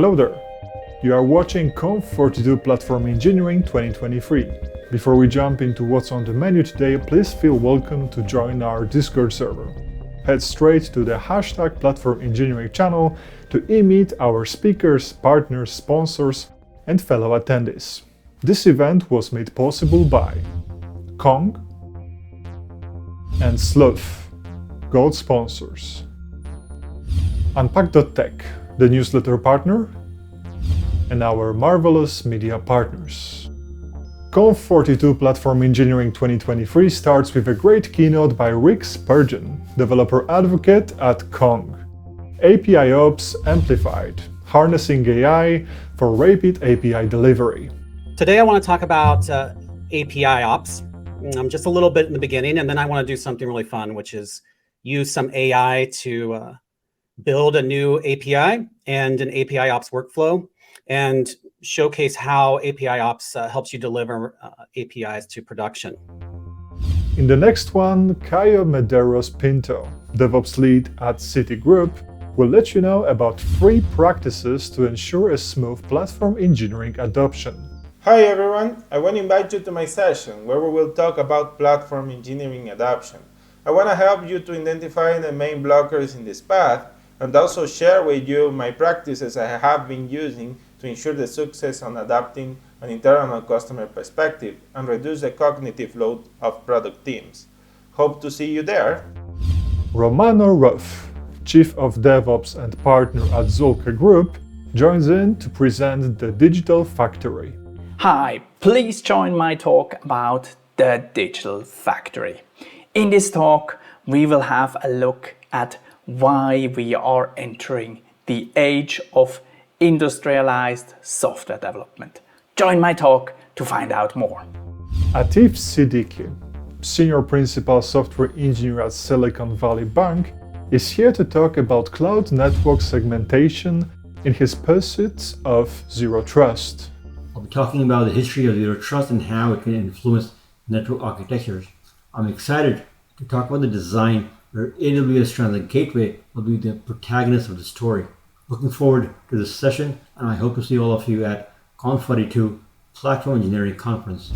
Hello there! You are watching Conf42 Platform Engineering 2023. Before we jump into what's on the menu today, please feel welcome to join our Discord server. Head straight to the #Platform Engineering channel to meet our speakers, partners, sponsors, and fellow attendees. This event was made possible by Kong and Sloth, gold sponsors. Unpack.tech, the newsletter partner, and our marvelous media partners. Conf42 Platform Engineering 2023 starts with a great keynote by Rick Spurgeon, developer advocate at Kong. API Ops Amplified, harnessing AI for rapid API delivery. Today I want to talk about API Ops, just a little bit in the beginning, and then I want to do something really fun, which is use some AI to build a new API and an API Ops workflow, and showcase how API Ops helps you deliver APIs to production. In the next one, Caio Medeiros Pinto, DevOps lead at Citigroup, will let you know about 3 practices to ensure a smooth platform engineering adoption. Hi everyone, I want to invite you to my session where we will talk about platform engineering adoption. I want to help you to identify the main blockers in this path and also share with you my practices I have been using to ensure the success on adopting an internal customer perspective and reduce the cognitive load of product teams. Hope to see you there. Romano Roth, Chief of DevOps and partner at Zulka Group, joins in to present the Digital Factory. Hi, please join my talk about the Digital Factory. In this talk, we will have a look at why we are entering the age of industrialized software development. Join my talk to find out more. Atif Siddiqui, Senior Principal Software Engineer at Silicon Valley Bank, is here to talk about cloud network segmentation in his pursuit of Zero Trust. I'll be talking about the history of Zero Trust and how it can influence network architectures. I'm excited to talk about the design where AWS Transit Gateway will be the protagonist of the story. Looking forward to this session, and I hope to see all of you at Conf42 Platform Engineering Conference.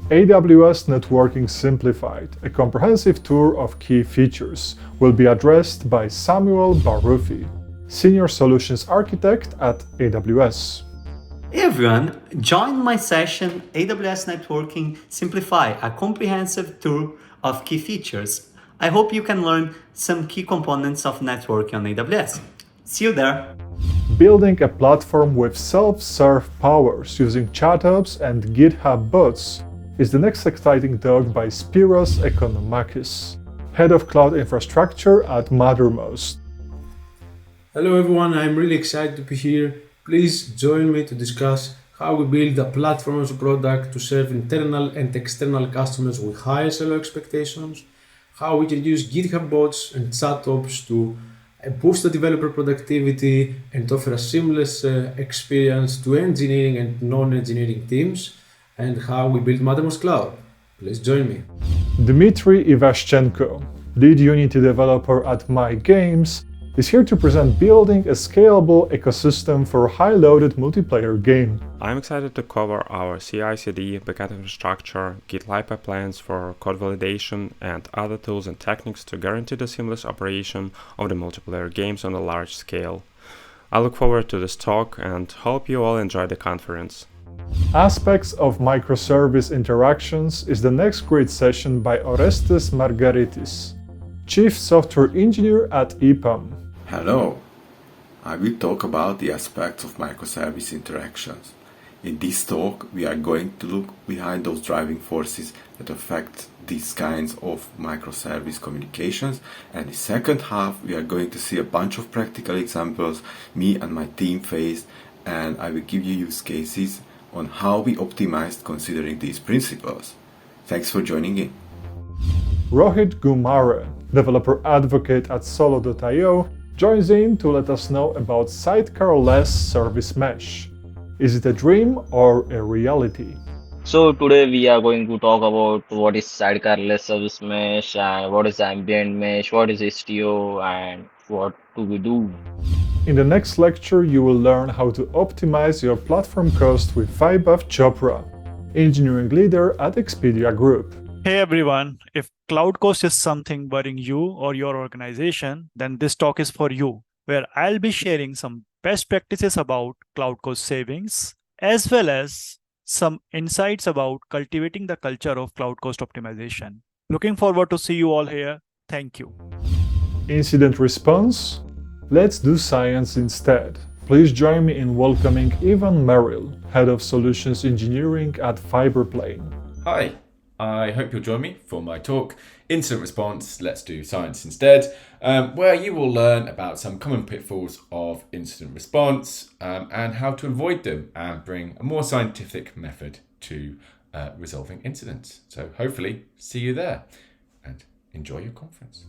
AWS Networking Simplified, a comprehensive tour of key features, will be addressed by Samuel Baruffi, Senior Solutions Architect at AWS. Hey everyone, join my session AWS Networking Simplify, a comprehensive tour of key features. I hope you can learn some key components of networking on AWS. See you there! Building a platform with self-serve powers using ChatOps and GitHub bots is the next exciting talk by Spiros Economakis, Head of Cloud Infrastructure at Mattermost. Hello everyone, I'm really excited to be here. Please join me to discuss how we build a platform as a product to serve internal and external customers with high SLO expectations, how we can use GitHub bots and ChatOps to boost the developer productivity and offer a seamless experience to engineering and non-engineering teams, and how we build Mattermost Cloud. Please join me. Dmitrii Ivashchenko, lead Unity developer at MyGames, is here to present building a scalable ecosystem for a high-loaded multiplayer game. I'm excited to cover our CI/CD, backend infrastructure, GitLab pipelines for code validation, and other tools and techniques to guarantee the seamless operation of the multiplayer games on a large scale. I look forward to this talk and hope you all enjoy the conference. Aspects of microservice interactions is the next great session by Oresztesz Margaritisz, Chief Software Engineer at EPAM. Hello, I will talk about the aspects of microservice interactions. In this talk, we are going to look behind those driving forces that affect these kinds of microservice communications, and in the second half, we are going to see a bunch of practical examples me and my team faced, and I will give you use cases on how we optimized considering these principles. Thanks for joining in. Rohit Ghumare, developer advocate at Solo.io, joins in to let us know about sidecar-less service mesh. Is it a dream or a reality? So today we are going to talk about what is sidecar-less service mesh and what is ambient mesh, what is STO and what do we do. In the next lecture, you will learn how to optimize your platform cost with Vaibhav Chopra, engineering leader at Expedia Group. Hey everyone, if cloud cost is something worrying you or your organization, then this talk is for you, where I'll be sharing some best practices about cloud cost savings, as well as some insights about cultivating the culture of cloud cost optimization. Looking forward to see you all here. Thank you. Incident response? Let's do science instead. Please join me in welcoming Merrill, Head of Solutions Engineering at Fiberplane. Hi, I hope you'll join me for my talk, Incident Response, Let's Do Science Instead, where you will learn about some common pitfalls of incident response and how to avoid them and bring a more scientific method to resolving incidents. So hopefully see you there and enjoy your conference.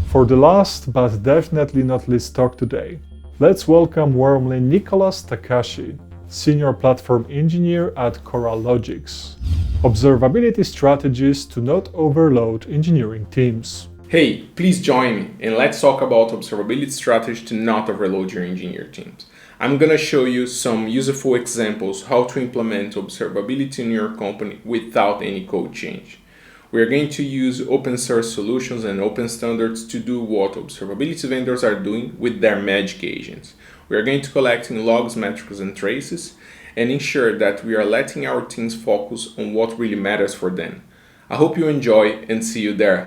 For the last but definitely not least talk today, let's welcome warmly Nicolas Takashi, Senior Platform Engineer at Coralogics. Observability strategies to not overload engineering teams. Hey, please join me and let's talk about observability strategy to not overload your engineer teams. I'm gonna show you some useful examples how to implement observability in your company without any code change. We are going to use open source solutions and open standards to do what observability vendors are doing with their magic agents. We are going to collecting logs, metrics, and traces and ensure that we are letting our teams focus on what really matters for them. I hope you enjoy and see you there.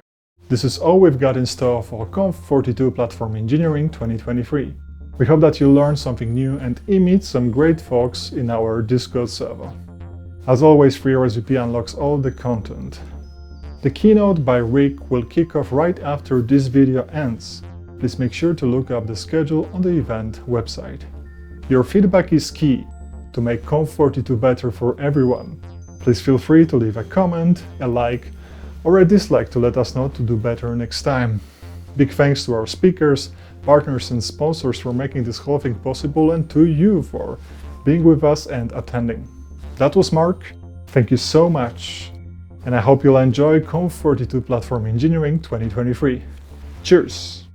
This is all we've got in store for Conf42 Platform Engineering 2023. We hope that you learned something new and meet some great folks in our Discord server. As always, FreeRSVP unlocks all the content. The keynote by Rick will kick off right after this video ends. Please make sure to look up the schedule on the event website. Your feedback is key to make Conf42 better for everyone. Please feel free to leave a comment, a like, or a dislike to let us know to do better next time. Big thanks to our speakers, partners and sponsors for making this whole thing possible, and to you for being with us and attending. That was Mark. Thank you so much. And I hope you'll enjoy Conf42 Platform Engineering 2023. Cheers!